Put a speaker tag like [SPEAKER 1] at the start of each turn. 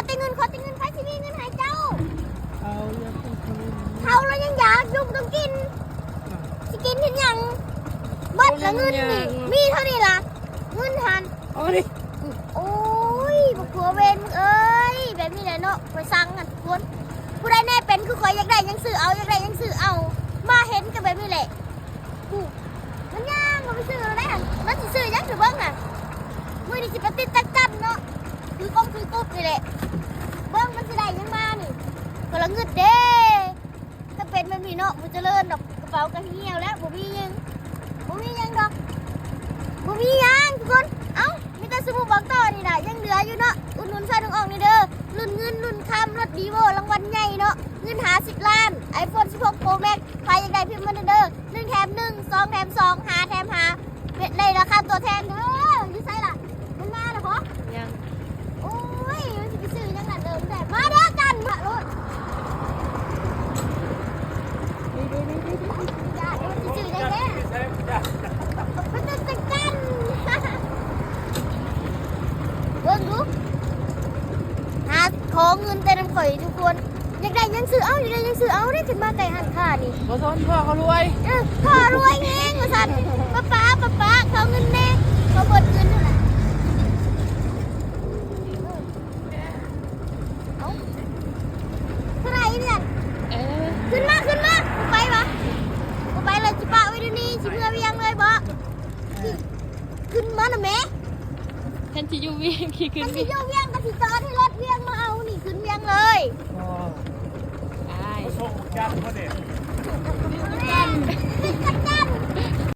[SPEAKER 1] แต่เงินใครสิมีเงินให้เจ้า
[SPEAKER 2] เอาอย่าพูดคน
[SPEAKER 1] เขาแล้วยังอยากยุ่งต้องกินสิกินเห็นยังเบิดละเงินนี่มีเท่านี้ล่ะเงินหัน
[SPEAKER 2] เอาดิ
[SPEAKER 1] โอ้ยบักผัวเวนเอ้ยแบบนี้แหละเนาะไปสั่งกันทุกคนผู้ใดแน่เป็นคือคอยอยากได้ยังซื้อเอาอยากได้ยังซื้อเอามาเห็นกันแบบนี้แหละมันย่างมันไปซื้ออะไรอ่ะมันสิซื้อยังถือบ้างอ่ะมือนี่สิปฏิดจันเนาะคือกบนี่แหละเบิ้งมันสิได้ยังมานี่ก็ละเงินเด้ถ้าเป็นแบบนี้เนาะมันจะเลินดอกกระเป๋ากระเหี่ยวแล้วบ่มียังดอกบ่มียังทุกคนเอ้ามีแต่สมุดบอกต่อนี่นะยังเหลืออยู่เนาะอุดหนุนใส่ถุงออกนี่เด้อรุ่นเงินรุ่นคำรถดีโวรางวัลใหญ่เนาะเงิน50 ล้าน iPhone 16 Pro Max ใครอยากได้พิมพ์มาเด้อ1 แถม 1 2 แถม 2 5 แถม 5เป็นเลยราคาตัวแทนเด้ออยู่ไสล่ะมันมาแล้วเหรอ
[SPEAKER 2] ยัง
[SPEAKER 1] โอ้ยมันสิไปซื้อยังนั่นเดิมแต่มาเด้อกันมาโลดอย่าเดี๋ยวมันสิซื้อได้แน่มันจะจัดกันเบิ่งดูหาของเงินแต่น้ำข่อยทุกคนอยากได้ยังซื้อเอาได้ขึ้นมาไก่หันค่านี่
[SPEAKER 2] ขอโทษพ่อเขารวย
[SPEAKER 1] พ่อรวยเองว่าสันป้าเขาเงินแน่เขาเบิดเงินเท่าไหร่เอาเท่าไหร่เนี่ย ขึ้นมาไปปะไปเลยจิปะไว้ดูนี่จิเมื่อเวียงเลยบ่ขึ้นมาหน่ะแม่
[SPEAKER 2] ท่านที่อยู่เวียงขี่ขึ้
[SPEAKER 1] มัน นสิโยเวียงกับสิจอดให้รถเวียงมาเอานี่ขึ้นเวียงเลย
[SPEAKER 2] ได้
[SPEAKER 3] ส่งยันเขาเด็ก
[SPEAKER 1] ติดกัน